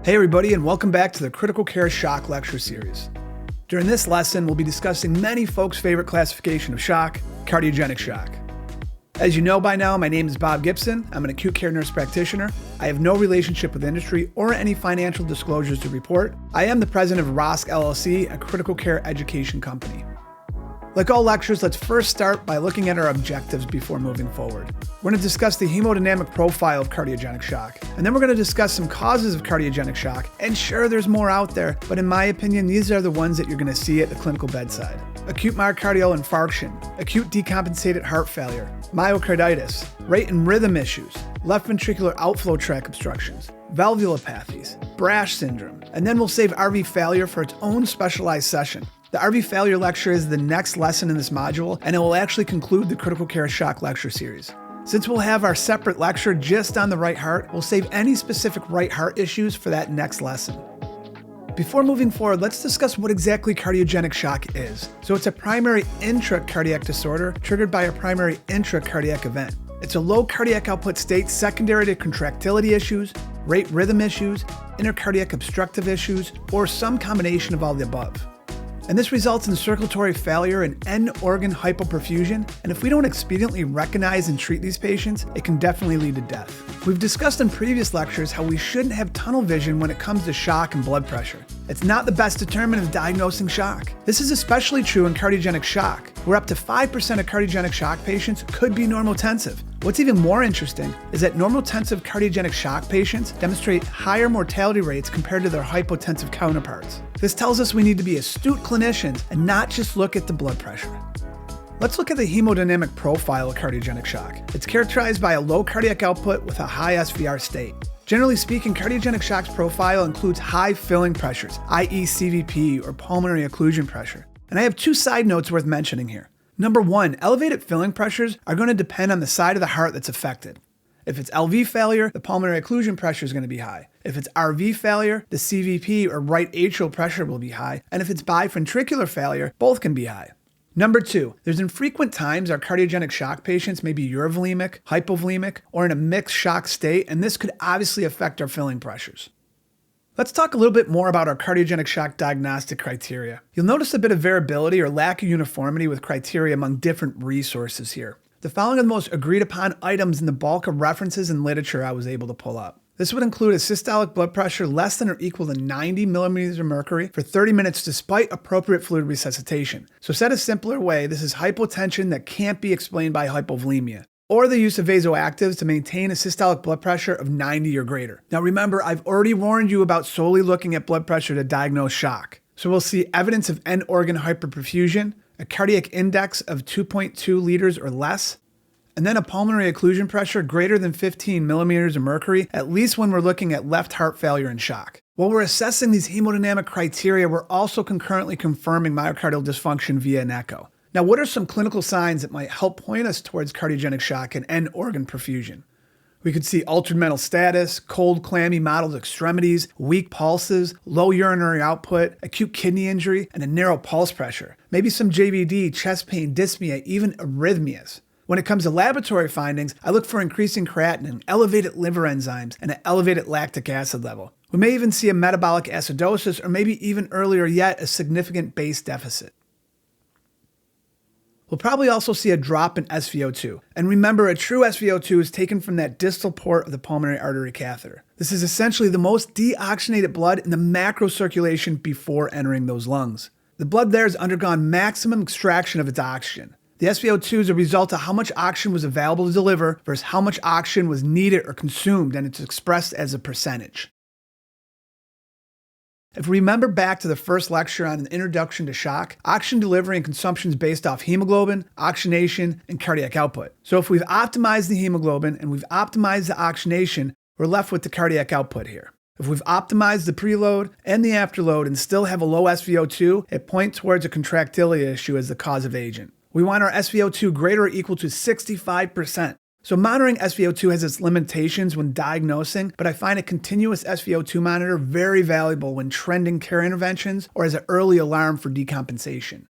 Hey everybody, and welcome back to the Critical Care Shock Lecture Series. During this lesson, we'll be discussing many folks' favorite classification of shock, cardiogenic shock. As you know by now, my name is Bob Gibson. I'm an acute care nurse practitioner. I have no relationship with industry or any financial disclosures to report. I am the president of ROSC LLC, a critical care education company. Like all lectures, let's first start by looking at our objectives before moving forward. We're going to discuss the hemodynamic profile of cardiogenic shock, and then we're going to discuss some causes of cardiogenic shock. And sure, there's more out there, but in my opinion, these are the ones that you're going to see at the clinical bedside. Acute myocardial infarction, acute decompensated heart failure, myocarditis, rate and rhythm issues, left ventricular outflow tract obstructions, valvulopathies, BRASH syndrome, and then we'll save RV failure for its own specialized session. The RV failure lecture is the next lesson in this module, and it will actually conclude the Critical Care Shock Lecture Series. Since we'll have our separate lecture just on the right heart, we'll save any specific right heart issues for that next lesson. Before moving forward, let's discuss what exactly cardiogenic shock is. So it's a primary intracardiac disorder triggered by a primary intracardiac event. It's a low cardiac output state secondary to contractility issues, rate rhythm issues, intercardiac obstructive issues, or some combination of all the above. And this results in circulatory failure and end organ hypoperfusion, and if we don't expediently recognize and treat these patients, it can definitely lead to death. We've discussed in previous lectures how we shouldn't have tunnel vision when it comes to shock and blood pressure. It's not the best determinant of diagnosing shock. This is especially true in cardiogenic shock, where up to 5% of cardiogenic shock patients could be normotensive. What's even more interesting is that normotensive cardiogenic shock patients demonstrate higher mortality rates compared to their hypotensive counterparts. This tells us we need to be astute clinicians and not just look at the blood pressure. Let's look at the hemodynamic profile of cardiogenic shock. It's characterized by a low cardiac output with a high SVR state. Generally speaking, cardiogenic shock's profile includes high filling pressures, i.e. CVP or pulmonary occlusion pressure. And I have two side notes worth mentioning here. Number one, elevated filling pressures are going to depend on the side of the heart that's affected. If it's LV failure, the pulmonary occlusion pressure is going to be high. If it's RV failure, the CVP or right atrial pressure will be high. And if it's biventricular failure, both can be high. Number two, there's infrequent times our cardiogenic shock patients may be urovolemic, hypovolemic, or in a mixed shock state, and this could obviously affect our filling pressures. Let's talk a little bit more about our cardiogenic shock diagnostic criteria. You'll notice a bit of variability or lack of uniformity with criteria among different resources here. The following are the most agreed upon items in the bulk of references and literature I was able to pull up. This would include a systolic blood pressure less than or equal to 90 millimeters of mercury for 30 minutes despite appropriate fluid resuscitation. So said a simpler way, this is hypotension that can't be explained by hypovolemia, or the use of vasoactives to maintain a systolic blood pressure of 90 or greater. Now remember, I've already warned you about solely looking at blood pressure to diagnose shock. So we'll see evidence of end organ hyperperfusion, a cardiac index of 2.2 liters or less, and then a pulmonary occlusion pressure greater than 15 millimeters of mercury, at least when we're looking at left heart failure and shock. While we're assessing these hemodynamic criteria, we're also concurrently confirming myocardial dysfunction via an echo. Now, what are some clinical signs that might help point us towards cardiogenic shock and end organ perfusion? We could see altered mental status, cold, clammy, mottled extremities, weak pulses, low urinary output, acute kidney injury, and a narrow pulse pressure. Maybe some JVD, chest pain, dyspnea, even arrhythmias. When it comes to laboratory findings, I look for increasing creatinine, elevated liver enzymes, and an elevated lactic acid level. We may even see a metabolic acidosis, or maybe even earlier yet, a significant base deficit. We'll probably also see a drop in SvO2. And remember, a true SvO2 is taken from that distal port of the pulmonary artery catheter. This is essentially the most deoxygenated blood in the macro circulation before entering those lungs. The blood there has undergone maximum extraction of its oxygen. The SvO2 is a result of how much oxygen was available to deliver versus how much oxygen was needed or consumed, and it's expressed as a percentage. If we remember back to the first lecture on an introduction to shock, oxygen delivery and consumption is based off hemoglobin, oxygenation, and cardiac output. So if we've optimized the hemoglobin and we've optimized the oxygenation, we're left with the cardiac output here. If we've optimized the preload and the afterload and still have a low SvO2, it points towards a contractility issue as the causative agent. We want our SvO2 greater or equal to 65%. So monitoring SvO2 has its limitations when diagnosing, but I find a continuous SvO2 monitor very valuable when trending care interventions or as an early alarm for decompensation.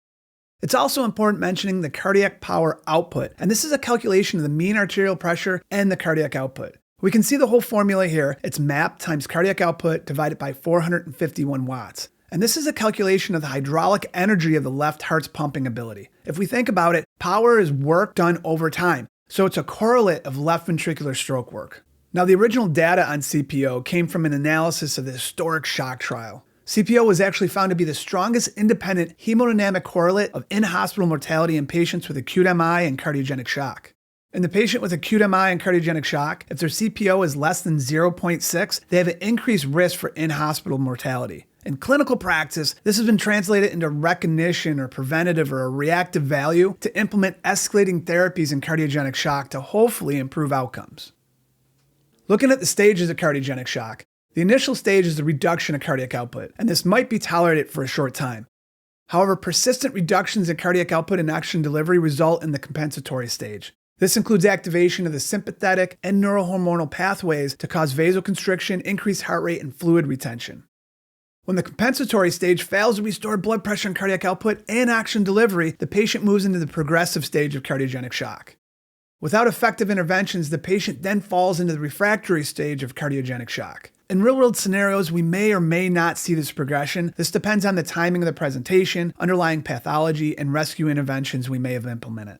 It's also important mentioning the cardiac power output, and this is a calculation of the mean arterial pressure and the cardiac output. We can see the whole formula here. It's MAP times cardiac output divided by 451 watts. And this is a calculation of the hydraulic energy of the left heart's pumping ability. If we think about it, power is work done over time. So it's a correlate of left ventricular stroke work. Now, the original data on CPO came from an analysis of the historic shock trial. CPO was actually found to be the strongest independent hemodynamic correlate of in-hospital mortality in patients with acute MI and cardiogenic shock. In the patient with acute MI and cardiogenic shock, if their CPO is less than 0.6, they have an increased risk for in-hospital mortality. In clinical practice, this has been translated into recognition or preventative or a reactive value to implement escalating therapies in cardiogenic shock to hopefully improve outcomes. Looking at the stages of cardiogenic shock, the initial stage is the reduction of cardiac output, and this might be tolerated for a short time. However, persistent reductions in cardiac output and oxygen delivery result in the compensatory stage. This includes activation of the sympathetic and neurohormonal pathways to cause vasoconstriction, increased heart rate, and fluid retention. When the compensatory stage fails to restore blood pressure and cardiac output and oxygen delivery, the patient moves into the progressive stage of cardiogenic shock. Without effective interventions, the patient then falls into the refractory stage of cardiogenic shock. In real-world scenarios, we may or may not see this progression. This depends on the timing of the presentation, underlying pathology, and rescue interventions we may have implemented.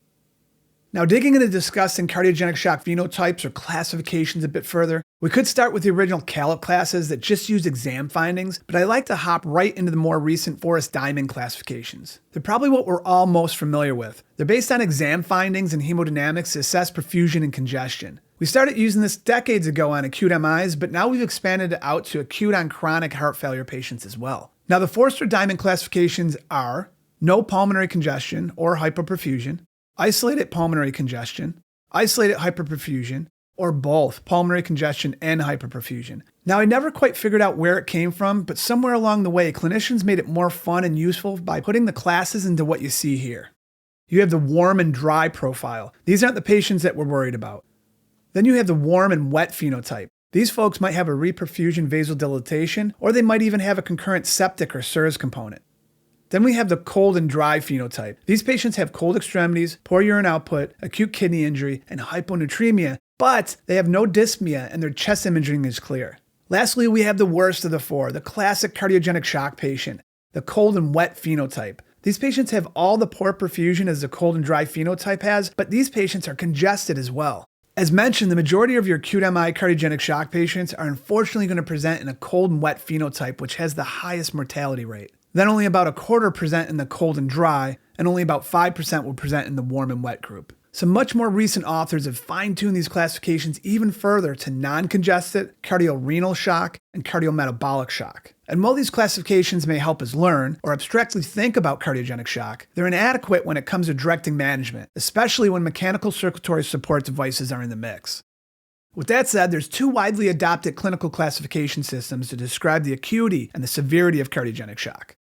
Now, digging into discussing cardiogenic shock phenotypes or classifications a bit further, we could start with the original CALIP classes that just used exam findings, but I like to hop right into the more recent Forrest Diamond classifications. They're probably what we're all most familiar with. They're based on exam findings and hemodynamics to assess perfusion and congestion. We started using this decades ago on acute MIs, but now we've expanded it out to acute on chronic heart failure patients as well. Now, the Forrest Diamond classifications are no pulmonary congestion or hypoperfusion, isolated pulmonary congestion, isolated hyperperfusion, or both pulmonary congestion and hyperperfusion. Now, I never quite figured out where it came from, but somewhere along the way, clinicians made it more fun and useful by putting the classes into what you see here. You have the warm and dry profile. These aren't the patients that we're worried about. Then you have the warm and wet phenotype. These folks might have a reperfusion vasodilatation, or they might even have a concurrent septic or SIRS component. Then we have the cold and dry phenotype. These patients have cold extremities, poor urine output, acute kidney injury, and hyponatremia, but they have no dyspnea and their chest imaging is clear. Lastly, we have the worst of the four, the classic cardiogenic shock patient, the cold and wet phenotype. These patients have all the poor perfusion as the cold and dry phenotype has, but these patients are congested as well. As mentioned, the majority of your acute MI cardiogenic shock patients are unfortunately going to present in a cold and wet phenotype, which has the highest mortality rate. Then only about a quarter present in the cold and dry, and only about 5% will present in the warm and wet group. Some much more recent authors have fine-tuned these classifications even further to non-congested, cardiorenal shock, and cardiometabolic shock. And while these classifications may help us learn or abstractly think about cardiogenic shock, they're inadequate when it comes to directing management, especially when mechanical circulatory support devices are in the mix. With that said, there's two widely adopted clinical classification systems to describe the acuity and the severity of cardiogenic shock.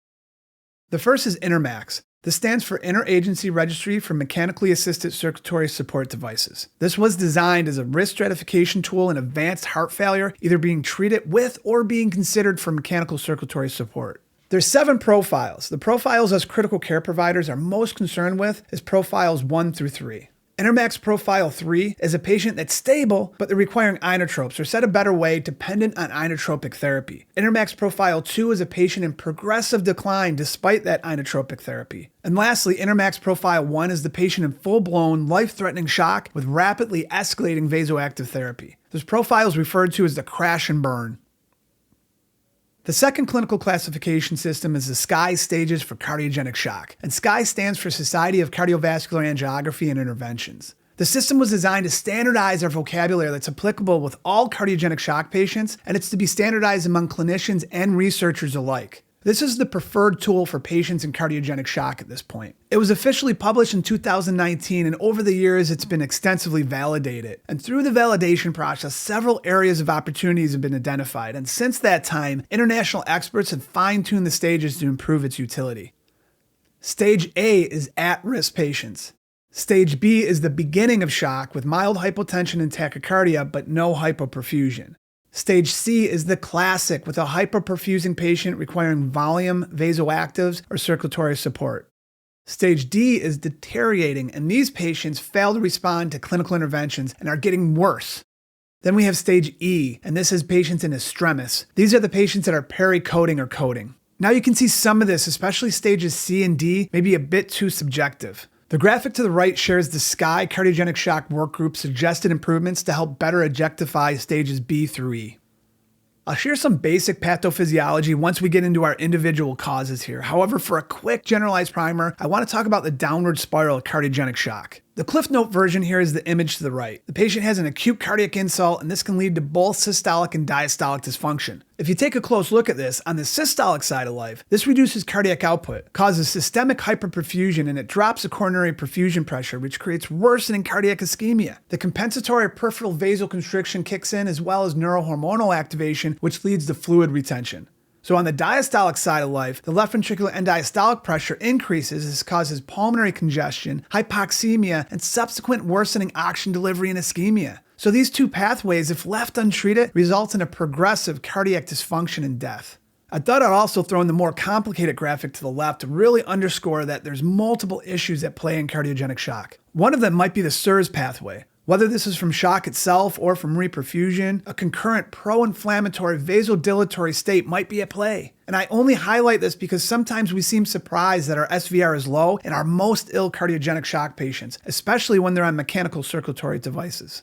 The first is INTERMACS. This stands for Interagency Registry for Mechanically Assisted Circulatory Support Devices. This was designed as a risk stratification tool in advanced heart failure, either being treated with or being considered for mechanical circulatory support. There's 7 profiles. The profiles us critical care providers are most concerned with is profiles 1 through 3. INTERMACS Profile 3 is a patient that's stable, but they're requiring inotropes, or said a better way, dependent on inotropic therapy. INTERMACS Profile 2 is a patient in progressive decline despite that inotropic therapy. And lastly, INTERMACS Profile 1 is the patient in full-blown, life-threatening shock with rapidly escalating vasoactive therapy. This profile is referred to as the crash and burn. The second clinical classification system is the SCAI stages for cardiogenic shock, and SCAI stands for Society of Cardiovascular Angiography and Interventions. The system was designed to standardize our vocabulary that's applicable with all cardiogenic shock patients, and it's to be standardized among clinicians and researchers alike. This is the preferred tool for patients in cardiogenic shock at this point. It was officially published in 2019, and over the years it's been extensively validated. And through the validation process, several areas of opportunities have been identified, and since that time, international experts have fine-tuned the stages to improve its utility. Stage A is at-risk patients. Stage B is the beginning of shock with mild hypotension and tachycardia, but no hypoperfusion. Stage C is the classic with a hyperperfusing patient requiring volume, vasoactives, or circulatory support. Stage D is deteriorating, and these patients fail to respond to clinical interventions and are getting worse. Then we have stage E, and this is patients in extremis. These are the patients that are pericoding or coding. Now you can see some of this, especially stages C and D, may be a bit too subjective. The graphic to the right shares the SCAI Cardiogenic Shock Workgroup suggested improvements to help better objectify stages B through E. I'll share some basic pathophysiology once we get into our individual causes here. However, for a quick generalized primer, I want to talk about the downward spiral of cardiogenic shock. The Cliff Note version here is the image to the right. The patient has an acute cardiac insult, and this can lead to both systolic and diastolic dysfunction. If you take a close look at this, on the systolic side of life, this reduces cardiac output, causes systemic hyperperfusion, and it drops the coronary perfusion pressure, which creates worsening cardiac ischemia. The compensatory peripheral vasoconstriction kicks in, as well as neurohormonal activation, which leads to fluid retention. So on the diastolic side of life, the left ventricular end diastolic pressure increases. This causes pulmonary congestion, hypoxemia, and subsequent worsening oxygen delivery and ischemia. So these two pathways, if left untreated, result in a progressive cardiac dysfunction and death. I thought I'd also throw in the more complicated graphic to the left to really underscore that there's multiple issues at play in cardiogenic shock. One of them might be the SIRS pathway. Whether this is from shock itself or from reperfusion, a concurrent pro-inflammatory vasodilatory state might be at play. And I only highlight this because sometimes we seem surprised that our SVR is low in our most ill cardiogenic shock patients, especially when they're on mechanical circulatory devices.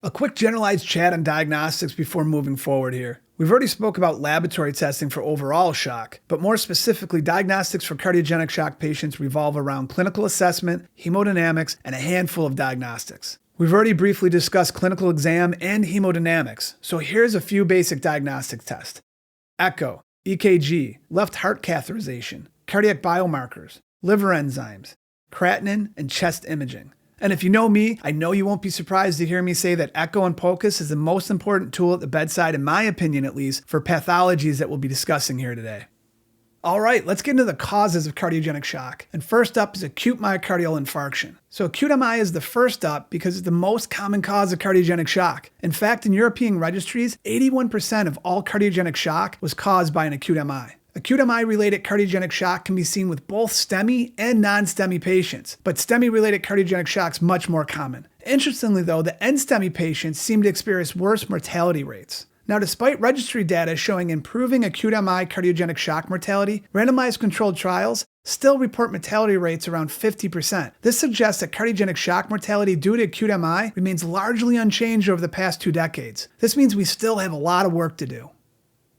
A quick generalized chat on diagnostics before moving forward here. We've already spoke about laboratory testing for overall shock, but more specifically, diagnostics for cardiogenic shock patients revolve around clinical assessment, hemodynamics, and a handful of diagnostics. We've already briefly discussed clinical exam and hemodynamics, so here's a few basic diagnostic tests. Echo, EKG, left heart catheterization, cardiac biomarkers, liver enzymes, creatinine, and chest imaging. And if you know me, I know you won't be surprised to hear me say that echo and POCUS is the most important tool at the bedside, in my opinion at least, for pathologies that we'll be discussing here today. All right, let's get into the causes of cardiogenic shock. And first up is acute myocardial infarction. So acute MI is the first up because it's the most common cause of cardiogenic shock. In fact, in European registries, 81% of all cardiogenic shock was caused by an acute MI. Acute MI-related cardiogenic shock can be seen with both STEMI and non-STEMI patients, but STEMI-related cardiogenic shock is much more common. Interestingly though, the NSTEMI patients seem to experience worse mortality rates. Now, despite registry data showing improving acute MI cardiogenic shock mortality, randomized controlled trials still report mortality rates around 50%. This suggests that cardiogenic shock mortality due to acute MI remains largely unchanged over the past 2 decades. This means we still have a lot of work to do.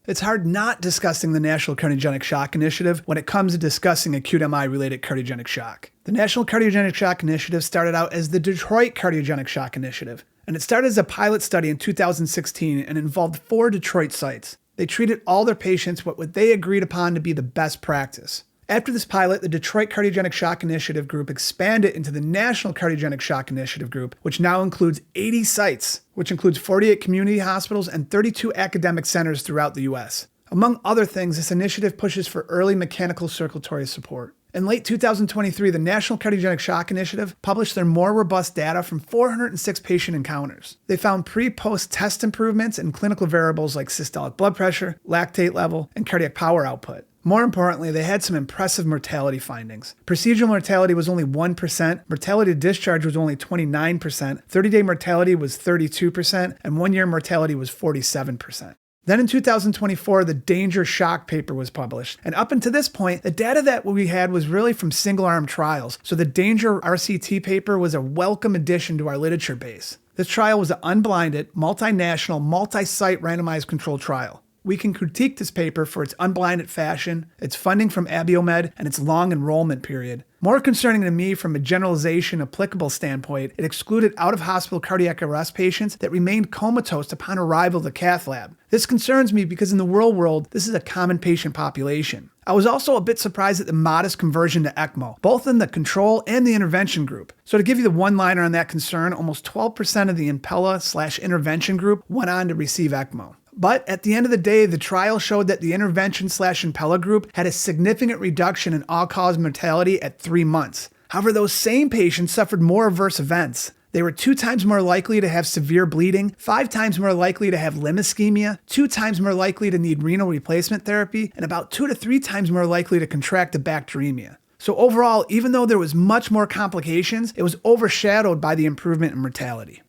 It's hard not discussing the National Cardiogenic Shock Initiative when it comes to discussing acute MI-related cardiogenic shock. The National Cardiogenic Shock Initiative started out as the Detroit Cardiogenic Shock Initiative, and it started as a pilot study in 2016 and involved 4 Detroit sites. They treated all their patients with what they agreed upon to be the best practice. After this pilot, the Detroit Cardiogenic Shock Initiative Group expanded into the National Cardiogenic Shock Initiative Group, which now includes 80 sites, which includes 48 community hospitals and 32 academic centers throughout the U.S. Among other things, this initiative pushes for early mechanical circulatory support. In late 2023, the National Cardiogenic Shock Initiative published their more robust data from 406 patient encounters. They found pre-post test improvements in clinical variables like systolic blood pressure, lactate level, and cardiac power output. More importantly, they had some impressive mortality findings. Procedural mortality was only 1%, mortality to discharge was only 29%, 30-day mortality was 32%, and 1-year mortality was 47%. Then in 2024, the Danger Shock paper was published. And up until this point, the data that we had was really from single-arm trials. So the Danger RCT paper was a welcome addition to our literature base. This trial was an unblinded, multinational, multi-site randomized controlled trial. We can critique this paper for its unblinded fashion, its funding from Abiomed, and its long enrollment period. More concerning to me from a generalization applicable standpoint, it excluded out-of-hospital cardiac arrest patients that remained comatose upon arrival to the cath lab. This concerns me because in the real world, this is a common patient population. I was also a bit surprised at the modest conversion to ECMO, both in the control and the intervention group. So to give you the one-liner on that concern, almost 12% of the Impella/intervention group went on to receive ECMO. But at the end of the day, the trial showed that the intervention/Impella group had a significant reduction in all-cause mortality at 3 months. However, those same patients suffered more adverse events. They were 2 times more likely to have severe bleeding, 5 times more likely to have limb ischemia, 2 times more likely to need renal replacement therapy, and about 2 to 3 times more likely to contract a bacteremia. So overall, even though there was much more complications, it was overshadowed by the improvement in mortality.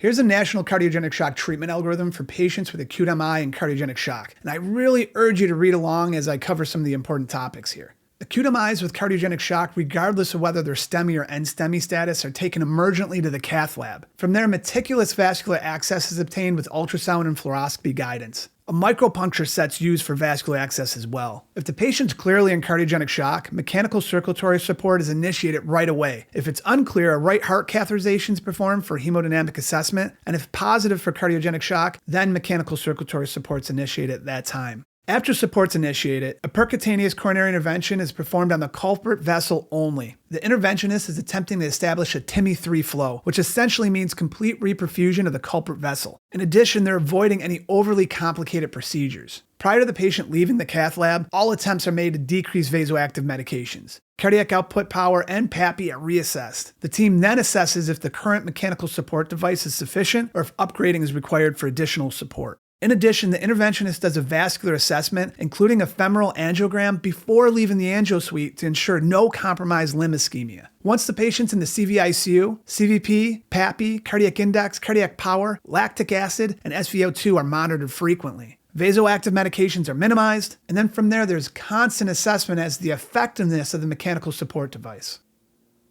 Here's a national cardiogenic shock treatment algorithm for patients with acute MI and cardiogenic shock, and I really urge you to read along as I cover some of the important topics here. Acute MIs with cardiogenic shock, regardless of whether they're STEMI or NSTEMI status, are taken emergently to the cath lab. From there, meticulous vascular access is obtained with ultrasound and fluoroscopy guidance. A micropuncture set's used for vascular access as well. If the patient's clearly in cardiogenic shock, mechanical circulatory support is initiated right away. If it's unclear, a right heart catheterization is performed for hemodynamic assessment, and if positive for cardiogenic shock, then mechanical circulatory support is initiated at that time. After support's initiated, a percutaneous coronary intervention is performed on the culprit vessel only. The interventionist is attempting to establish a TIMI-3 flow, which essentially means complete reperfusion of the culprit vessel. In addition, they're avoiding any overly complicated procedures. Prior to the patient leaving the cath lab, all attempts are made to decrease vasoactive medications. Cardiac output power and PAPI are reassessed. The team then assesses if the current mechanical support device is sufficient or if upgrading is required for additional support. In addition, the interventionist does a vascular assessment, including a femoral angiogram, before leaving the angio suite to ensure no compromised limb ischemia. Once the patient's in the CVICU, CVP, PAPI, cardiac index, cardiac power, lactic acid, and SVO2 are monitored frequently. Vasoactive medications are minimized, and then from there, there's constant assessment as to the effectiveness of the mechanical support device.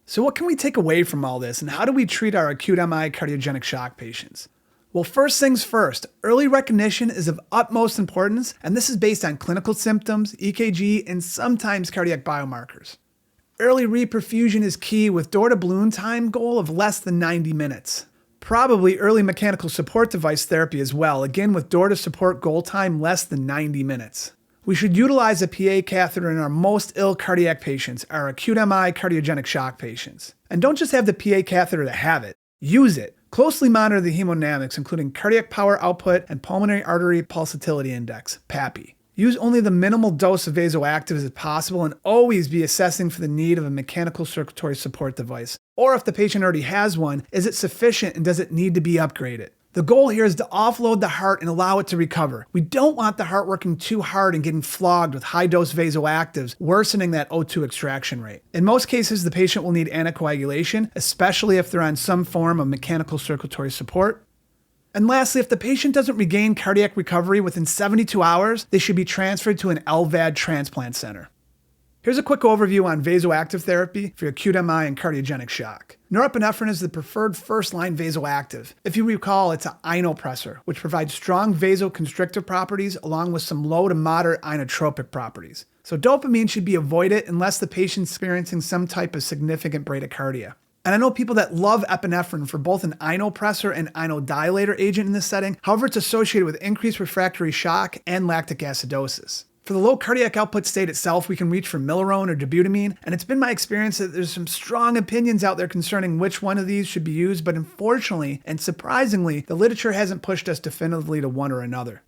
So what can we take away from all this, and how do we treat our acute MI cardiogenic shock patients? Well, first things first, early recognition is of utmost importance, and this is based on clinical symptoms, EKG, and sometimes cardiac biomarkers. Early reperfusion is key with door-to-balloon time goal of less than 90 minutes. Probably early mechanical support device therapy as well, again with door-to-support goal time less than 90 minutes. We should utilize a PA catheter in our most ill cardiac patients, our acute MI cardiogenic shock patients. And don't just have the PA catheter to have it, use it. Closely monitor the hemodynamics, including cardiac power output and pulmonary artery pulsatility index, PAPI. Use only the minimal dose of vasoactives as possible and always be assessing for the need of a mechanical circulatory support device. Or if the patient already has one, is it sufficient and does it need to be upgraded? The goal here is to offload the heart and allow it to recover. We don't want the heart working too hard and getting flogged with high-dose vasoactives, worsening that O2 extraction rate. In most cases, the patient will need anticoagulation, especially if they're on some form of mechanical circulatory support. And lastly, if the patient doesn't regain cardiac recovery within 72 hours, they should be transferred to an LVAD transplant center. Here's a quick overview on vasoactive therapy for acute MI and cardiogenic shock. Norepinephrine is the preferred first-line vasoactive. If you recall, it's an inopressor, which provides strong vasoconstrictive properties along with some low to moderate inotropic properties. So dopamine should be avoided unless the patient's experiencing some type of significant bradycardia. And I know people that love epinephrine for both an inopressor and inodilator agent in this setting. However, it's associated with increased refractory shock and lactic acidosis. For the low cardiac output state itself, we can reach for milorone or dobutamine, and it's been my experience that there's some strong opinions out there concerning which one of these should be used, but unfortunately and surprisingly, the literature hasn't pushed us definitively to one or another.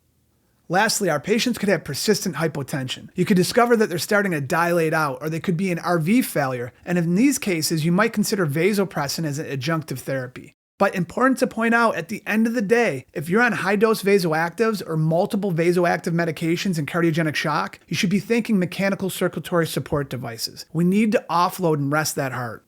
Lastly, our patients could have persistent hypotension. You could discover that they're starting to dilate out, or they could be in RV failure, and in these cases, you might consider vasopressin as an adjunctive therapy. But important to point out, at the end of the day, if you're on high-dose vasoactives or multiple vasoactive medications in cardiogenic shock, you should be thinking mechanical circulatory support devices. We need to offload and rest that heart.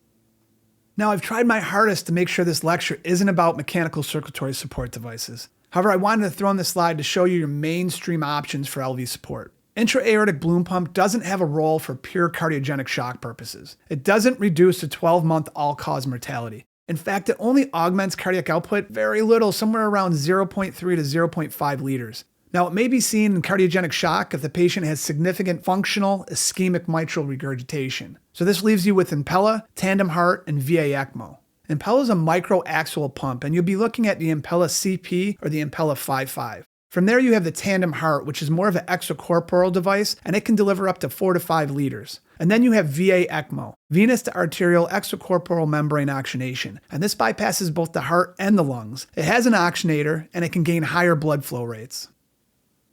Now, I've tried my hardest to make sure this lecture isn't about mechanical circulatory support devices. However, I wanted to throw in this slide to show you your mainstream options for LV support. Intra-aortic balloon pump doesn't have a role for pure cardiogenic shock purposes. It doesn't reduce a 12-month all-cause mortality. In fact, it only augments cardiac output very little, somewhere around 0.3 to 0.5 liters. Now, it may be seen in cardiogenic shock if the patient has significant functional ischemic mitral regurgitation. So this leaves you with Impella, tandem heart, and VA ECMO. Impella is a microaxial pump, and you'll be looking at the Impella CP or the Impella 5.5. From there, you have the tandem heart, which is more of an extracorporeal device, and it can deliver up to 4 to 5 liters. And then you have VA ECMO, venous to arterial extracorporeal membrane oxygenation, and this bypasses both the heart and the lungs. It has an oxygenator, and it can gain higher blood flow rates.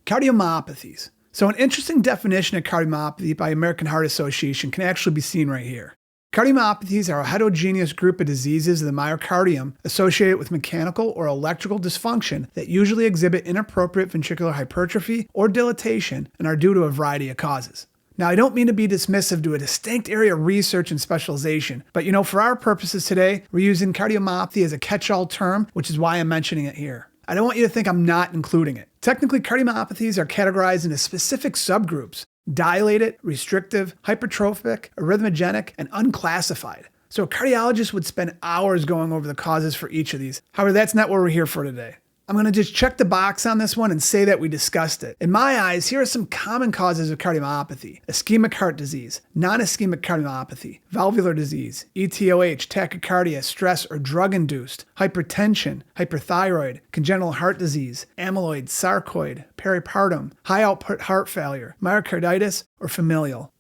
Cardiomyopathies. So an interesting definition of cardiomyopathy by American Heart Association can actually be seen right here. Cardiomyopathies are a heterogeneous group of diseases of the myocardium associated with mechanical or electrical dysfunction that usually exhibit inappropriate ventricular hypertrophy or dilatation and are due to a variety of causes. Now, I don't mean to be dismissive to a distinct area of research and specialization, but for our purposes today, we're using cardiomyopathy as a catch-all term, which is why I'm mentioning it here. I don't want you to think I'm not including it. Technically, cardiomyopathies are categorized into specific subgroups: dilated, restrictive, hypertrophic, arrhythmogenic, and unclassified. So a cardiologist would spend hours going over the causes for each of these. However, that's not what we're here for today. I'm going to just check the box on this one and say that we discussed it. In my eyes, here are some common causes of cardiomyopathy: ischemic heart disease, non-ischemic cardiomyopathy, valvular disease, ETOH, tachycardia, stress or drug-induced, hypertension, hyperthyroid, congenital heart disease, amyloid, sarcoid, peripartum, high-output heart failure, myocarditis, or familial.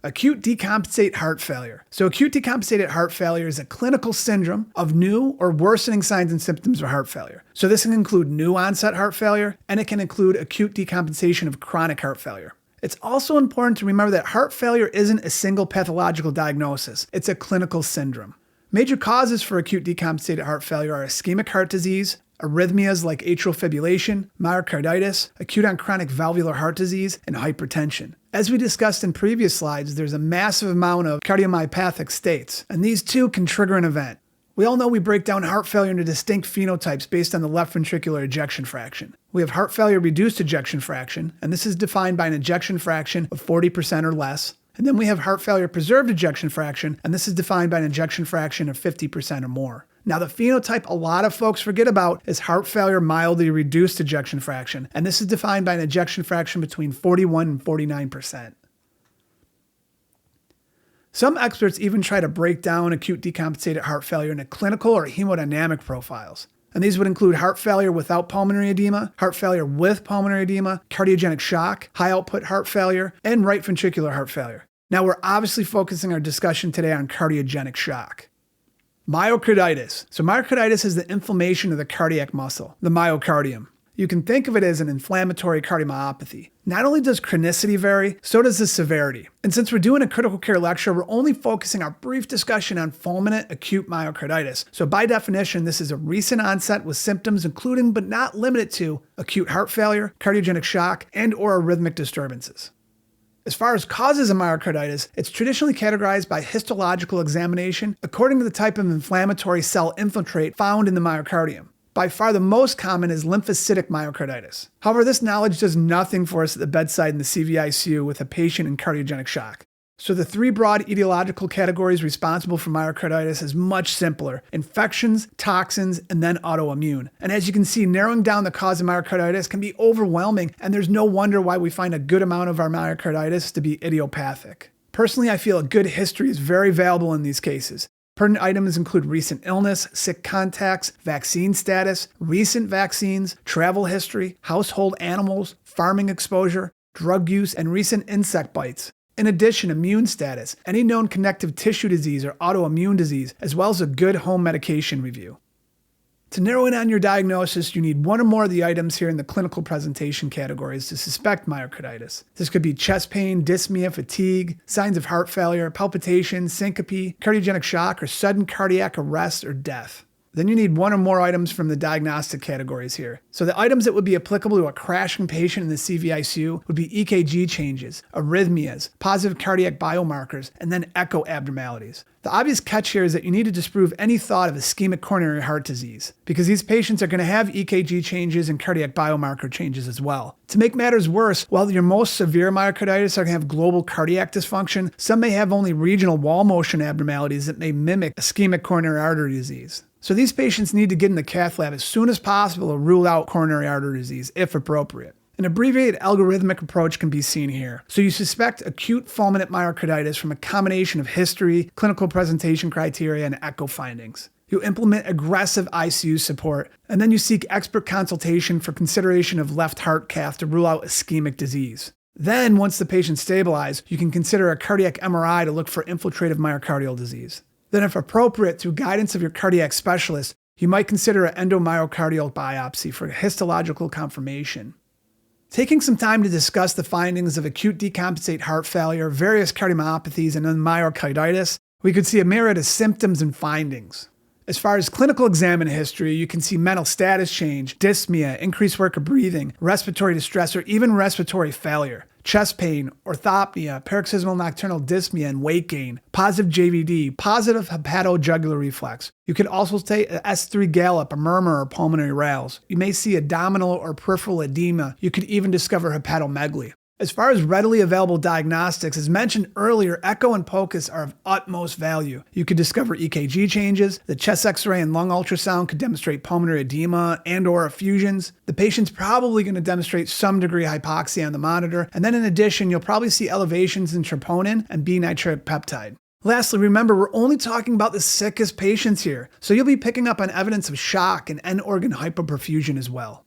Acute decompensated heart failure. So acute decompensated heart failure is a clinical syndrome of new or worsening signs and symptoms of heart failure. So this can include new onset heart failure, and it can include acute decompensation of chronic heart failure. It's also important to remember that heart failure isn't a single pathological diagnosis. It's a clinical syndrome. Major causes for acute decompensated heart failure are ischemic heart disease, arrhythmias like atrial fibrillation, myocarditis, acute on chronic valvular heart disease, and hypertension. As we discussed in previous slides, there's a massive amount of cardiomyopathic states, and these too can trigger an event. We all know we break down heart failure into distinct phenotypes based on the left ventricular ejection fraction. We have heart failure reduced ejection fraction, and this is defined by an ejection fraction of 40% or less. And then we have heart failure preserved ejection fraction, and this is defined by an ejection fraction of 50% or more. Now, the phenotype a lot of folks forget about is heart failure mildly reduced ejection fraction, and this is defined by an ejection fraction between 41 and 49%. Some experts even try to break down acute decompensated heart failure into clinical or hemodynamic profiles. And these would include heart failure without pulmonary edema, heart failure with pulmonary edema, cardiogenic shock, high output heart failure, and right ventricular heart failure. Now, we're obviously focusing our discussion today on cardiogenic shock. Myocarditis. So myocarditis is the inflammation of the cardiac muscle, the myocardium. You can think of it as an inflammatory cardiomyopathy. Not only does chronicity vary, so does the severity. And since we're doing a critical care lecture, we're only focusing our brief discussion on fulminant acute myocarditis. So by definition, this is a recent onset with symptoms including but not limited to acute heart failure, cardiogenic shock, and or arrhythmic disturbances. As far as causes of myocarditis, it's traditionally categorized by histological examination according to the type of inflammatory cell infiltrate found in the myocardium. By far the most common is lymphocytic myocarditis. However, this knowledge does nothing for us at the bedside in the CVICU with a patient in cardiogenic shock. So the three broad etiological categories responsible for myocarditis is much simpler: infections, toxins, and then autoimmune. And as you can see, narrowing down the cause of myocarditis can be overwhelming, and there's no wonder why we find a good amount of our myocarditis to be idiopathic. Personally, I feel a good history is very valuable in these cases. Pertinent items include recent illness, sick contacts, vaccine status, recent vaccines, travel history, household animals, farming exposure, drug use, and recent insect bites. In addition, immune status, any known connective tissue disease or autoimmune disease, as well as a good home medication review. To narrow in on your diagnosis, you need one or more of the items here in the clinical presentation categories to suspect myocarditis. This could be chest pain, dyspnea, fatigue, signs of heart failure, palpitation, syncope, cardiogenic shock, or sudden cardiac arrest or death. Then you need one or more items from the diagnostic categories here. So the items that would be applicable to a crashing patient in the CVICU would be EKG changes, arrhythmias, positive cardiac biomarkers, and then echo abnormalities. The obvious catch here is that you need to disprove any thought of ischemic coronary heart disease, because these patients are going to have EKG changes and cardiac biomarker changes as well. To make matters worse, while your most severe myocarditis are going to have global cardiac dysfunction, some may have only regional wall motion abnormalities that may mimic ischemic coronary artery disease. So these patients need to get in the cath lab as soon as possible to rule out coronary artery disease, if appropriate. An abbreviated algorithmic approach can be seen here. So you suspect acute fulminant myocarditis from a combination of history, clinical presentation criteria, and echo findings. You implement aggressive ICU support, and then you seek expert consultation for consideration of left heart cath to rule out ischemic disease. Then, once the patient stabilizes, you can consider a cardiac MRI to look for infiltrative myocardial disease. Then, if appropriate, through guidance of your cardiac specialist, you might consider an endomyocardial biopsy for histological confirmation. Taking some time to discuss the findings of acute decompensated heart failure, various cardiomyopathies, and then myocarditis, we could see a myriad of symptoms and findings. As far as clinical exam history, you can see mental status change, dyspnea, increased work of breathing, respiratory distress, or even respiratory failure. chest pain, orthopnea, paroxysmal nocturnal dyspnea and weight gain, positive JVD, positive hepatojugular reflex. You could also say a S3 gallop, a murmur, or pulmonary rales. You may see abdominal or peripheral edema. You could even discover hepatomegaly. As far as readily available diagnostics, as mentioned earlier, echo and POCUS are of utmost value. You could discover EKG changes. The chest x-ray and lung ultrasound could demonstrate pulmonary edema and/or effusions. The patient's probably going to demonstrate some degree of hypoxia on the monitor. And then in addition, you'll probably see elevations in troponin and B-nitric peptide. Lastly, remember, we're only talking about the sickest patients here, so you'll be picking up on evidence of shock and end organ hypoperfusion as well.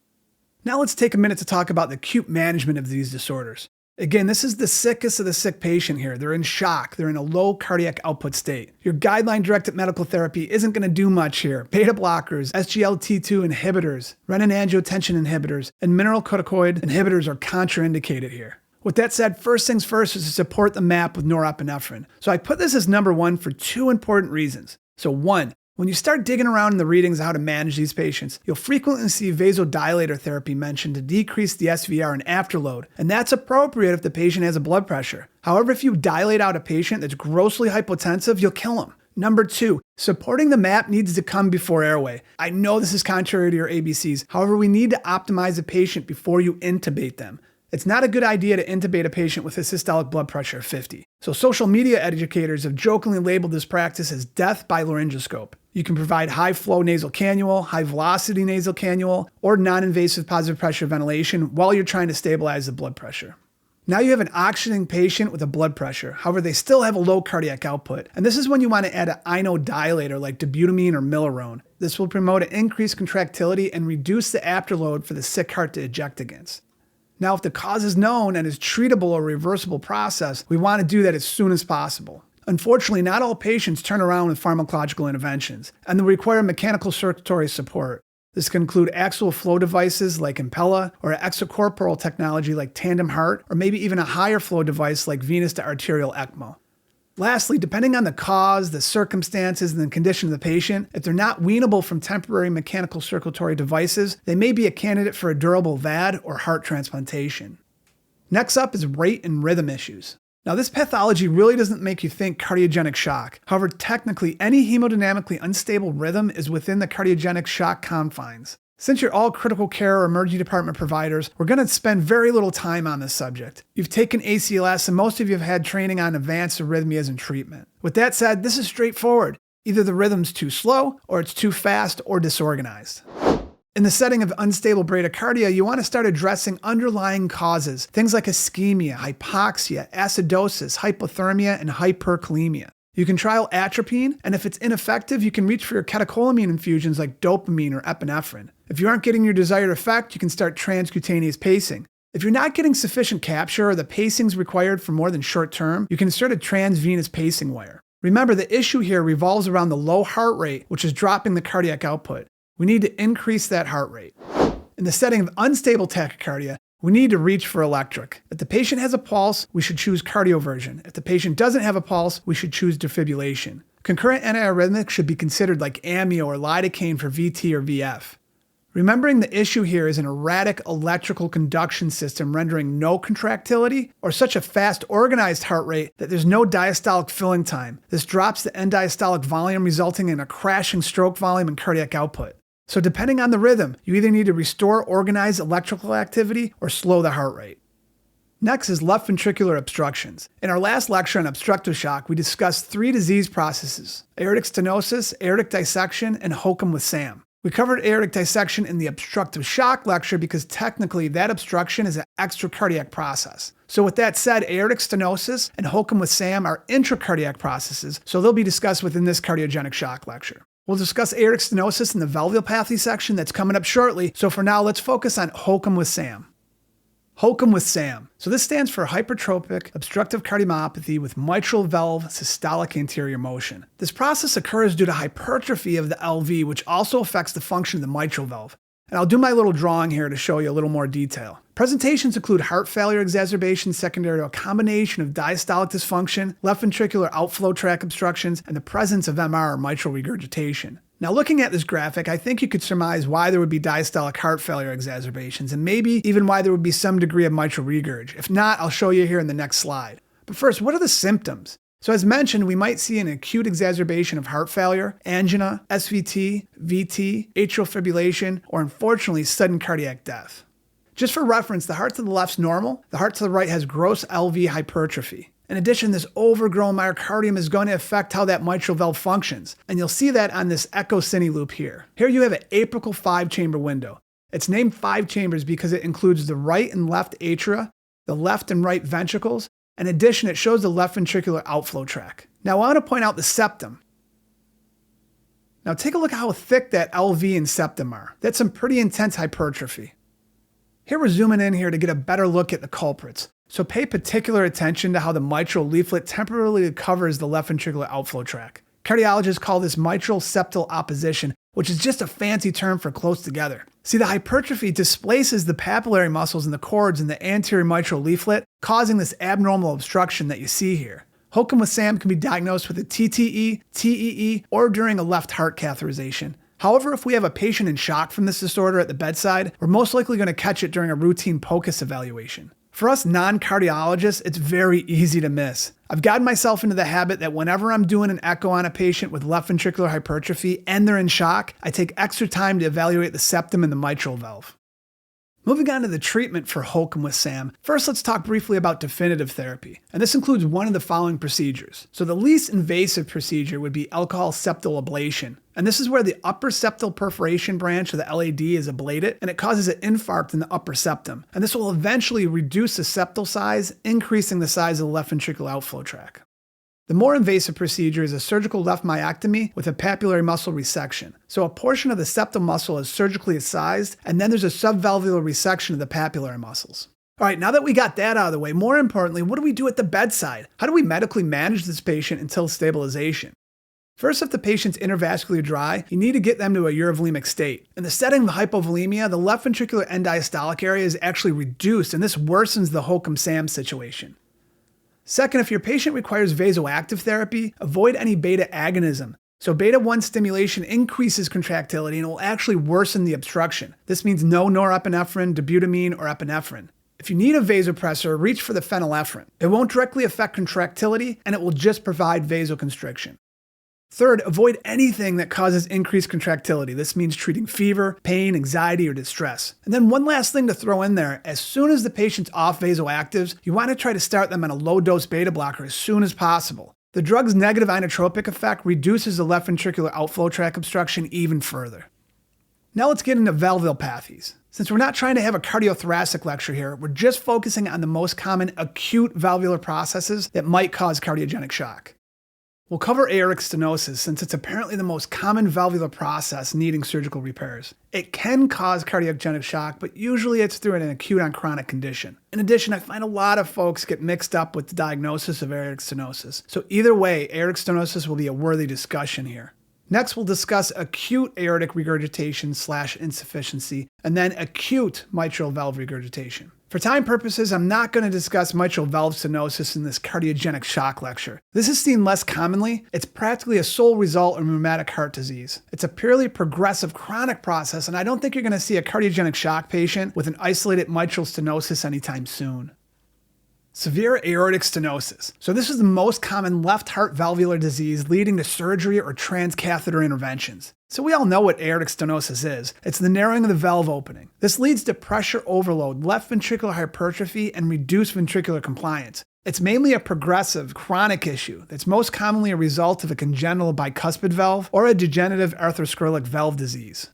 Now let's take a minute to talk about the acute management of these disorders. Again, this is the sickest of the sick patient here. They're in shock. They're in a low cardiac output state. Your guideline-directed medical therapy isn't going to do much here. Beta blockers, SGLT2 inhibitors, renin-angiotensin inhibitors, and mineralocorticoid inhibitors are contraindicated here. With that said, first things first is to support the MAP with norepinephrine. So I put this as number one for two important reasons. So one, when you start digging around in the readings of how to manage these patients, you'll frequently see vasodilator therapy mentioned to decrease the SVR and afterload, and that's appropriate if the patient has a blood pressure. However, if you dilate out a patient that's grossly hypotensive, you'll kill him. Number two, supporting the MAP needs to come before airway. I know this is contrary to your ABCs. However, we need to optimize a patient before you intubate them. It's not a good idea to intubate a patient with a systolic blood pressure of 50. So social media educators have jokingly labeled this practice as death by laryngoscope. You can provide high-flow nasal cannula, high-velocity nasal cannula, or non-invasive positive pressure ventilation while you're trying to stabilize the blood pressure. Now you have an oxygenating patient with a blood pressure. However, they still have a low cardiac output. And this is when you want to add an inodilator like dobutamine or milorone. This will promote an increased contractility and reduce the afterload for the sick heart to eject against. Now, if the cause is known and is treatable or reversible process, we want to do that as soon as possible. Unfortunately, not all patients turn around with pharmacological interventions, and they require mechanical circulatory support. This can include axial flow devices like Impella, or extracorporeal technology like Tandem Heart, or maybe even a higher flow device like venous to arterial ECMO. Lastly, depending on the cause, the circumstances, and the condition of the patient, if they're not weanable from temporary mechanical circulatory devices, they may be a candidate for a durable VAD or heart transplantation. Next up is rate and rhythm issues. Now, this pathology really doesn't make you think cardiogenic shock. However, technically, any hemodynamically unstable rhythm is within the cardiogenic shock confines. Since you're all critical care or emergency department providers, we're going to spend very little time on this subject. You've taken ACLS and most of you have had training on advanced arrhythmias and treatment. With that said, this is straightforward. Either the rhythm's too slow, or it's too fast or disorganized. In the setting of unstable bradycardia, you want to start addressing underlying causes, things like ischemia, hypoxia, acidosis, hypothermia, and hyperkalemia. You can trial atropine, and if it's ineffective, you can reach for your catecholamine infusions like dopamine or epinephrine. If you aren't getting your desired effect, you can start transcutaneous pacing. If you're not getting sufficient capture or the pacing's required for more than short term, you can insert a transvenous pacing wire. Remember, the issue here revolves around the low heart rate, which is dropping the cardiac output. We need to increase that heart rate. In the setting of unstable tachycardia, we need to reach for electric. If the patient has a pulse, we should choose cardioversion. If the patient doesn't have a pulse, we should choose defibrillation. Concurrent antiarrhythmics should be considered like amio or lidocaine for VT or VF. Remembering the issue here is an erratic electrical conduction system rendering no contractility or such a fast organized heart rate that there's no diastolic filling time. This drops the end diastolic volume, resulting in a crashing stroke volume and cardiac output. So depending on the rhythm, you either need to restore organized electrical activity or slow the heart rate. Next is left ventricular obstructions. In our last lecture on obstructive shock, we discussed 3 disease processes: aortic stenosis, aortic dissection, and HOCM with SAM. We covered aortic dissection in the obstructive shock lecture because technically that obstruction is an extracardiac process. So with that said, aortic stenosis and HOCM with SAM are intracardiac processes, so they'll be discussed within this cardiogenic shock lecture. We'll discuss aortic stenosis in the valvulopathy section that's coming up shortly, so for now let's focus on HOCM with SAM. HOCM with SAM. So this stands for hypertrophic obstructive cardiomyopathy with mitral valve systolic anterior motion. This process occurs due to hypertrophy of the LV, which also affects the function of the mitral valve. And I'll do my little drawing here to show you a little more detail. Presentations include heart failure exacerbation secondary to a combination of diastolic dysfunction, left ventricular outflow tract obstructions, and the presence of MR or mitral regurgitation. Now looking at this graphic, I think you could surmise why there would be diastolic heart failure exacerbations, and maybe even why there would be some degree of mitral regurg. If not, I'll show you here in the next slide. But first, what are the symptoms? So as mentioned, we might see an acute exacerbation of heart failure, angina, SVT, VT, atrial fibrillation, or unfortunately, sudden cardiac death. Just for reference, the heart to the left's normal, the heart to the right has gross LV hypertrophy. In addition, this overgrown myocardium is going to affect how that mitral valve functions, and you'll see that on this echo cine loop here. Here you have an apical 5-chamber window. It's named 5 chambers because it includes the right and left atria, the left and right ventricles. In addition, it shows the left ventricular outflow tract. Now I want to point out the septum. Now take a look at how thick that LV and septum are. That's some pretty intense hypertrophy. Here we're zooming in here to get a better look at the culprits. So pay particular attention to how the mitral leaflet temporarily covers the left ventricular outflow tract. Cardiologists call this mitral septal opposition, which is just a fancy term for close together. See, the hypertrophy displaces the papillary muscles in the cords in the anterior mitral leaflet, causing this abnormal obstruction that you see here. HOCM with SAM can be diagnosed with a TTE, TEE, or during a left heart catheterization. However, if we have a patient in shock from this disorder at the bedside, we're most likely going to catch it during a routine POCUS evaluation. For us non-cardiologists, it's very easy to miss. I've gotten myself into the habit that whenever I'm doing an echo on a patient with left ventricular hypertrophy and they're in shock, I take extra time to evaluate the septum and the mitral valve. Moving on to the treatment for HOCM with SAM, first let's talk briefly about definitive therapy. And this includes one of the following procedures. So the least invasive procedure would be alcohol septal ablation. And this is where the upper septal perforation branch of the LAD is ablated, and it causes an infarct in the upper septum. And this will eventually reduce the septal size, increasing the size of the left ventricular outflow tract. The more invasive procedure is a surgical left myectomy with a papillary muscle resection. So a portion of the septal muscle is surgically excised, and then there's a subvalvular resection of the papillary muscles. All right, now that we got that out of the way, more importantly, what do we do at the bedside? How do we medically manage this patient until stabilization? First, if the patient's intravascularly dry, you need to get them to a urovolemic state. In the setting of hypovolemia, the left ventricular end diastolic area is actually reduced, and this worsens the HOCM-SAM situation. Second, if your patient requires vasoactive therapy, avoid any beta agonism. So beta-1 stimulation increases contractility and will actually worsen the obstruction. This means no norepinephrine, dobutamine, or epinephrine. If you need a vasopressor, reach for the phenylephrine. It won't directly affect contractility, and it will just provide vasoconstriction. Third, avoid anything that causes increased contractility. This means treating fever, pain, anxiety, or distress. And then one last thing to throw in there, as soon as the patient's off vasoactives, you want to try to start them on a low-dose beta blocker as soon as possible. The drug's negative inotropic effect reduces the left ventricular outflow tract obstruction even further. Now let's get into valvulopathies. Since we're not trying to have a cardiothoracic lecture here, we're just focusing on the most common acute valvular processes that might cause cardiogenic shock. We'll cover aortic stenosis since it's apparently the most common valvular process needing surgical repairs. It can cause cardiogenic shock, but usually it's through an acute on chronic condition. In addition, I find a lot of folks get mixed up with the diagnosis of aortic stenosis. So either way, aortic stenosis will be a worthy discussion here. Next, we'll discuss acute aortic regurgitation/insufficiency, and then acute mitral valve regurgitation. For time purposes, I'm not going to discuss mitral valve stenosis in this cardiogenic shock lecture. This is seen less commonly. It's practically a sole result of rheumatic heart disease. It's a purely progressive chronic process, and I don't think you're going to see a cardiogenic shock patient with an isolated mitral stenosis anytime soon. Severe aortic stenosis. So this is the most common left heart valvular disease leading to surgery or transcatheter interventions. So we all know what aortic stenosis is. It's the narrowing of the valve opening. This leads to pressure overload, left ventricular hypertrophy, and reduced ventricular compliance. It's mainly a progressive, chronic issue that's most commonly a result of a congenital bicuspid valve or a degenerative atherosclerotic valve disease.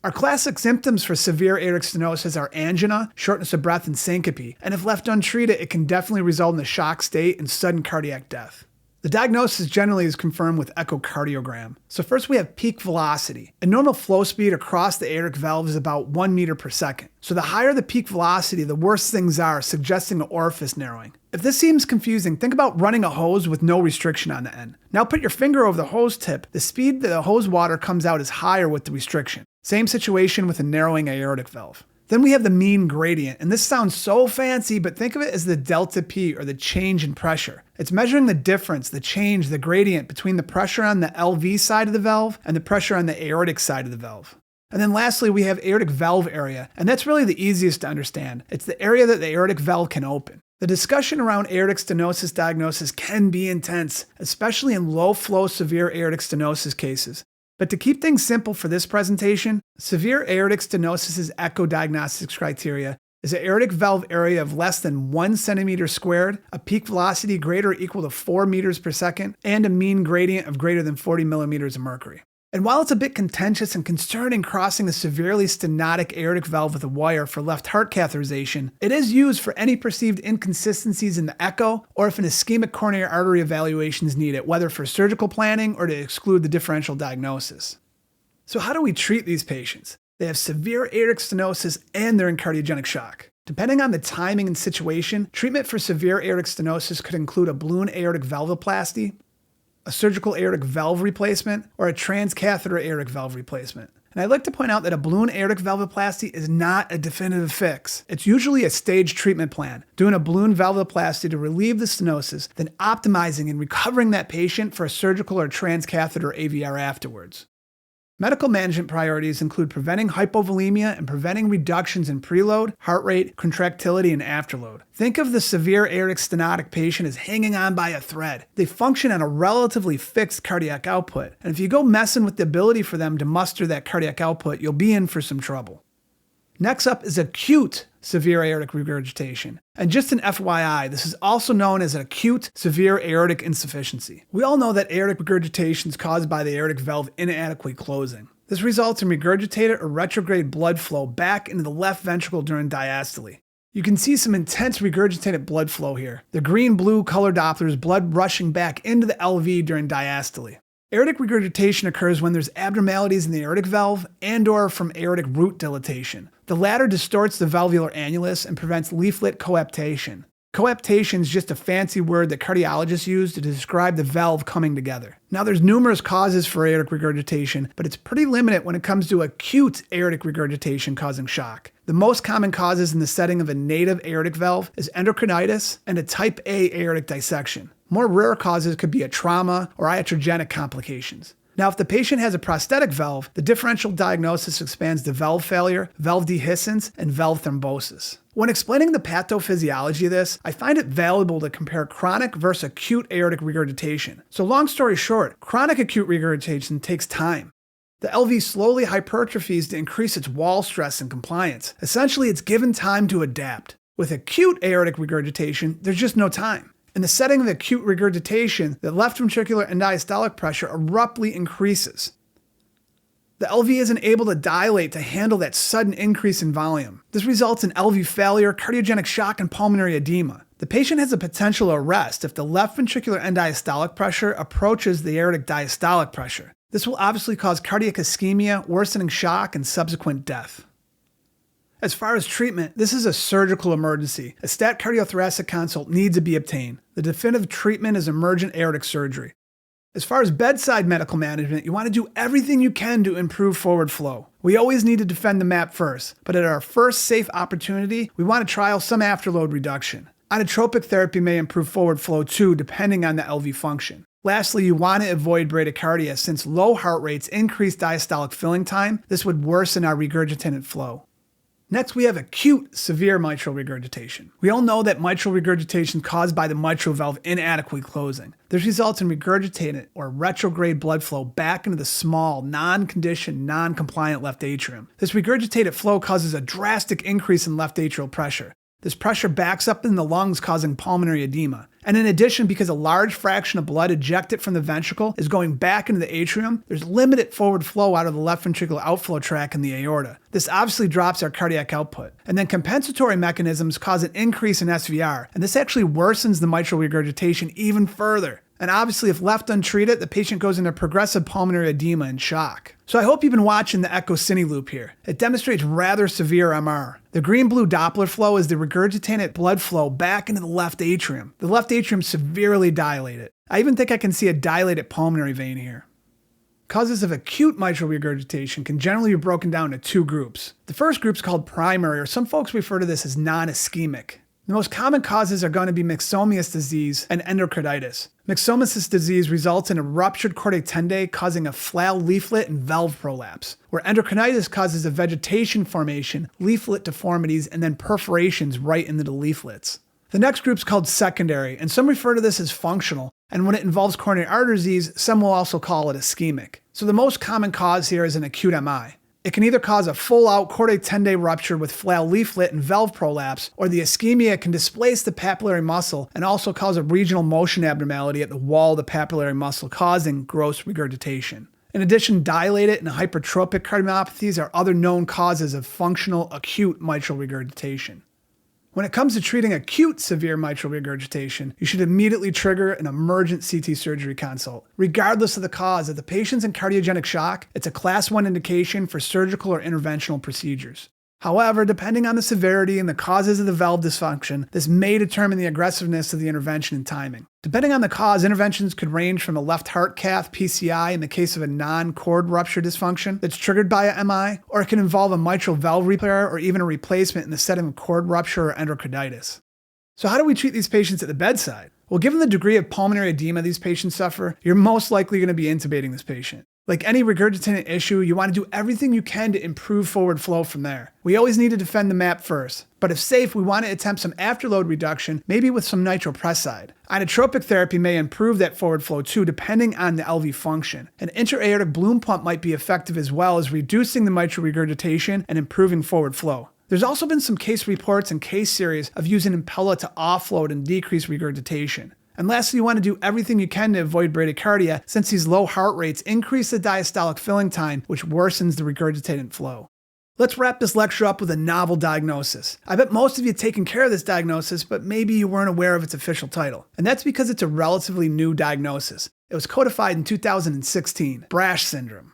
Our classic symptoms for severe aortic stenosis are angina, shortness of breath, and syncope, and if left untreated, it can definitely result in a shock state and sudden cardiac death. The diagnosis generally is confirmed with echocardiogram. So first we have peak velocity. A normal flow speed across the aortic valve is about 1 meter per second. So the higher the peak velocity, the worse things are, suggesting an orifice narrowing. If this seems confusing, think about running a hose with no restriction on the end. Now put your finger over the hose tip. The speed that the hose water comes out is higher with the restriction. Same situation with a narrowing aortic valve. Then we have the mean gradient, and this sounds so fancy, but think of it as the delta P, or the change in pressure. It's measuring the difference, the change, the gradient between the pressure on the LV side of the valve and the pressure on the aortic side of the valve. And then lastly, we have aortic valve area, and that's really the easiest to understand. It's the area that the aortic valve can open. The discussion around aortic stenosis diagnosis can be intense, especially in low-flow severe aortic stenosis cases. But to keep things simple for this presentation, severe aortic stenosis' echo diagnostics criteria is an aortic valve area of less than 1 centimeter squared, a peak velocity greater or equal to 4 meters per second, and a mean gradient of greater than 40 millimeters of mercury. And while it's a bit contentious and concerning crossing a severely stenotic aortic valve with a wire for left heart catheterization, it is used for any perceived inconsistencies in the echo or if an ischemic coronary artery evaluation is needed, whether for surgical planning or to exclude the differential diagnosis. So how do we treat these patients? They have severe aortic stenosis and they're in cardiogenic shock. Depending on the timing and situation, treatment for severe aortic stenosis could include a balloon aortic valvoplasty, a surgical aortic valve replacement, or a transcatheter aortic valve replacement. And I'd like to point out that a balloon aortic valvoplasty is not a definitive fix. It's usually a staged treatment plan, doing a balloon valvoplasty to relieve the stenosis, then optimizing and recovering that patient for a surgical or transcatheter AVR afterwards. Medical management priorities include preventing hypovolemia and preventing reductions in preload, heart rate, contractility, and afterload. Think of the severe aortic stenotic patient as hanging on by a thread. They function on a relatively fixed cardiac output, and if you go messing with the ability for them to muster that cardiac output, you'll be in for some trouble. Next up is acute severe aortic regurgitation. And just an FYI, this is also known as acute severe aortic insufficiency. We all know that aortic regurgitation is caused by the aortic valve inadequately closing. This results in regurgitated or retrograde blood flow back into the left ventricle during diastole. You can see some intense regurgitated blood flow here. The green-blue color Doppler is blood rushing back into the LV during diastole. Aortic regurgitation occurs when there's abnormalities in the aortic valve and/or from aortic root dilatation. The latter distorts the valvular annulus and prevents leaflet coaptation. Coaptation is just a fancy word that cardiologists use to describe the valve coming together. Now, there's numerous causes for aortic regurgitation, but it's pretty limited when it comes to acute aortic regurgitation causing shock. The most common causes in the setting of a native aortic valve is endocarditis and a type A aortic dissection. More rare causes could be a trauma or iatrogenic complications. Now, if the patient has a prosthetic valve, the differential diagnosis expands to valve failure, valve dehiscence, and valve thrombosis. When explaining the pathophysiology of this, I find it valuable to compare chronic versus acute aortic regurgitation. So long story short, chronic acute regurgitation takes time. The LV slowly hypertrophies to increase its wall stress and compliance. Essentially, it's given time to adapt. With acute aortic regurgitation, there's just no time. In the setting of acute regurgitation, the left ventricular end diastolic pressure abruptly increases. The LV isn't able to dilate to handle that sudden increase in volume. This results in LV failure, cardiogenic shock, and pulmonary edema. The patient has a potential arrest if the left ventricular end diastolic pressure approaches the aortic diastolic pressure. This will obviously cause cardiac ischemia, worsening shock, and subsequent death. As far as treatment, this is a surgical emergency. A stat cardiothoracic consult needs to be obtained. The definitive treatment is emergent aortic surgery. As far as bedside medical management, you want to do everything you can to improve forward flow. We always need to defend the map first, but at our first safe opportunity, we want to trial some afterload reduction. Inotropic therapy may improve forward flow too, depending on the LV function. Lastly, you want to avoid bradycardia since low heart rates increase diastolic filling time. This would worsen our regurgitant flow. Next, we have acute severe mitral regurgitation. We all know that mitral regurgitation is caused by the mitral valve inadequately closing. This results in regurgitated or retrograde blood flow back into the small, non-conditioned, non-compliant left atrium. This regurgitated flow causes a drastic increase in left atrial pressure. This pressure backs up in the lungs, causing pulmonary edema. And in addition, because a large fraction of blood ejected from the ventricle is going back into the atrium, there's limited forward flow out of the left ventricular outflow tract in the aorta. This obviously drops our cardiac output. And then compensatory mechanisms cause an increase in SVR, and this actually worsens the mitral regurgitation even further. And obviously, if left untreated, the patient goes into progressive pulmonary edema and shock. So I hope you've been watching the echo cine loop here. It demonstrates rather severe MR. The green-blue Doppler flow is the regurgitated blood flow back into the left atrium. The left atrium is severely dilated. I even think I can see a dilated pulmonary vein here. Causes of acute mitral regurgitation can generally be broken down into two groups. The first group is called primary, or some folks refer to this as non-ischemic. The most common causes are going to be myxomatous disease and endocarditis. Myxomatous disease results in a ruptured chordae tendae causing a flail leaflet and valve prolapse, where endocarditis causes a vegetation formation, leaflet deformities, and then perforations right into the leaflets. The next group is called secondary, and some refer to this as functional, and when it involves coronary artery disease, some will also call it ischemic. So the most common cause here is an acute MI. It can either cause a full-out chordae tendae rupture with flail leaflet and valve prolapse, or the ischemia can displace the papillary muscle and also cause a regional motion abnormality at the wall of the papillary muscle, causing gross regurgitation. In addition, dilated and hypertrophic cardiomyopathies are other known causes of functional acute mitral regurgitation. When it comes to treating acute severe mitral regurgitation, you should immediately trigger an emergent CT surgery consult. Regardless of the cause, if the patient's in cardiogenic shock, it's a class 1 indication for surgical or interventional procedures. However, depending on the severity and the causes of the valve dysfunction, this may determine the aggressiveness of the intervention and timing. Depending on the cause, interventions could range from a left heart cath, PCI, in the case of a non-cord rupture dysfunction that's triggered by a MI, or it can involve a mitral valve repair or even a replacement in the setting of cord rupture or endocarditis. So how do we treat these patients at the bedside? Well, given the degree of pulmonary edema these patients suffer, you're most likely going to be intubating this patient. Like any regurgitant issue, you want to do everything you can to improve forward flow from there. We always need to defend the map first, but if safe, we want to attempt some afterload reduction, maybe with some nitroprusside. Inotropic therapy may improve that forward flow too, depending on the LV function. An intra-aortic balloon pump might be effective as well as reducing the mitral regurgitation and improving forward flow. There's also been some case reports and case series of using Impella to offload and decrease regurgitation. And lastly, you want to do everything you can to avoid bradycardia, since these low heart rates increase the diastolic filling time, which worsens the regurgitant flow. Let's wrap this lecture up with a novel diagnosis. I bet most of you have taken care of this diagnosis, but maybe you weren't aware of its official title. And that's because it's a relatively new diagnosis. It was codified in 2016, BRASH Syndrome.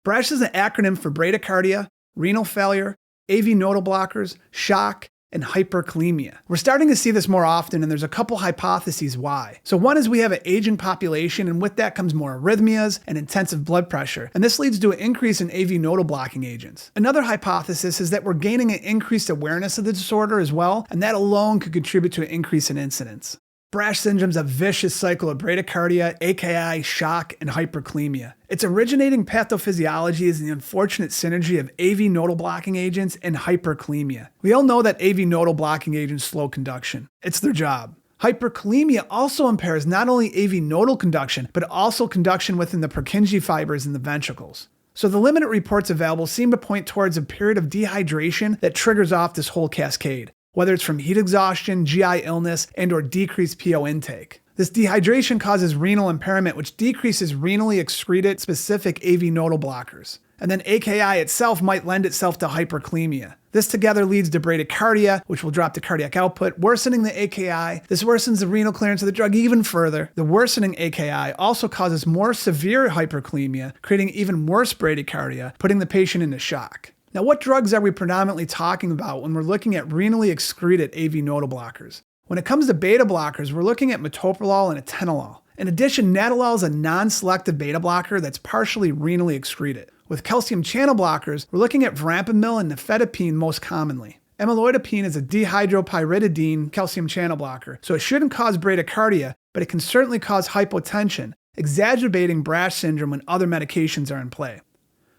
BRASH is an acronym for bradycardia, renal failure, AV nodal blockers, shock, and hyperkalemia. We're starting to see this more often, and there's a couple hypotheses why. So one is we have an aging population, and with that comes more arrhythmias and intensive blood pressure, and this leads to an increase in AV nodal blocking agents. Another hypothesis is that we're gaining an increased awareness of the disorder as well, and that alone could contribute to an increase in incidence. BRASH syndrome is a vicious cycle of bradycardia, AKI, shock, and hyperkalemia. Its originating pathophysiology is the unfortunate synergy of AV nodal blocking agents and hyperkalemia. We all know that AV nodal blocking agents slow conduction. It's their job. Hyperkalemia also impairs not only AV nodal conduction, but also conduction within the Purkinje fibers in the ventricles. So the limited reports available seem to point towards a period of dehydration that triggers off this whole cascade, whether it's from heat exhaustion, GI illness, and/or decreased PO intake. This dehydration causes renal impairment, which decreases renally excreted specific AV nodal blockers. And then AKI itself might lend itself to hyperkalemia. This together leads to bradycardia, which will drop the cardiac output, worsening the AKI. This worsens the renal clearance of the drug even further. The worsening AKI also causes more severe hyperkalemia, creating even worse bradycardia, putting the patient into shock. Now, what drugs are we predominantly talking about when we're looking at renally excreted AV nodal blockers? When it comes to beta blockers, we're looking at metoprolol and atenolol. In addition, nadolol is a non-selective beta blocker that's partially renally excreted. With calcium channel blockers, we're looking at verapamil and nifedipine most commonly. Amyloidopine is a dihydropyridine calcium channel blocker, so it shouldn't cause bradycardia, but it can certainly cause hypotension, exacerbating BRASH syndrome when other medications are in play.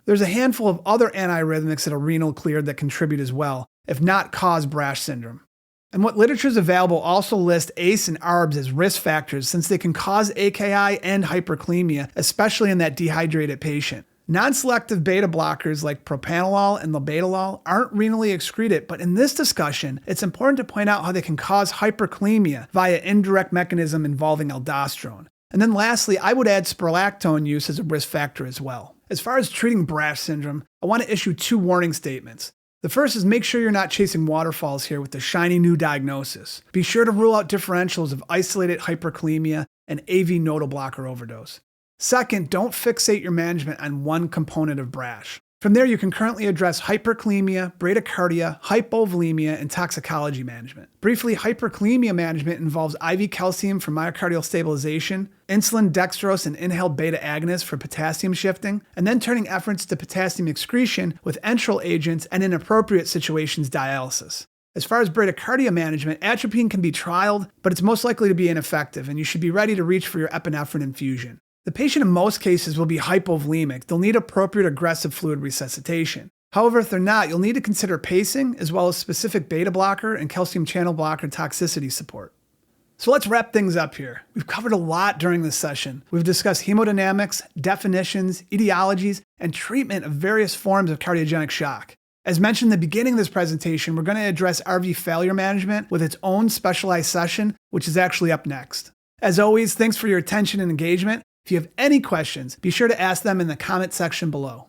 There's a handful of other antiarrhythmics that are renal cleared that contribute as well, if not cause BRASH syndrome. And what literature is available also lists ACE and ARBs as risk factors since they can cause AKI and hyperkalemia, especially in that dehydrated patient. Non-selective beta blockers like propranolol and labetalol aren't renally excreted, but in this discussion, it's important to point out how they can cause hyperkalemia via indirect mechanism involving aldosterone. And then lastly, I would add spironolactone use as a risk factor as well. As far as treating BRASH syndrome, I want to issue 2 warning statements. The first is make sure you're not chasing waterfalls here with the shiny new diagnosis. Be sure to rule out differentials of isolated hyperkalemia and AV nodal blocker overdose. Second, don't fixate your management on one component of BRASH. From there, you can currently address hyperkalemia, bradycardia, hypovolemia, and toxicology management. Briefly, hyperkalemia management involves IV calcium for myocardial stabilization, insulin, dextrose, and inhaled beta agonists for potassium shifting, and then turning efforts to potassium excretion with enteral agents and in appropriate situations, dialysis. As far as bradycardia management, atropine can be trialed, but it's most likely to be ineffective, and you should be ready to reach for your epinephrine infusion. The patient in most cases will be hypovolemic. They'll need appropriate aggressive fluid resuscitation. However, if they're not, you'll need to consider pacing as well as specific beta blocker and calcium channel blocker toxicity support. So let's wrap things up here. We've covered a lot during this session. We've discussed hemodynamics, definitions, etiologies, and treatment of various forms of cardiogenic shock. As mentioned in the beginning of this presentation, we're going to address RV failure management with its own specialized session, which is actually up next. As always, thanks for your attention and engagement. If you have any questions, be sure to ask them in the comment section below.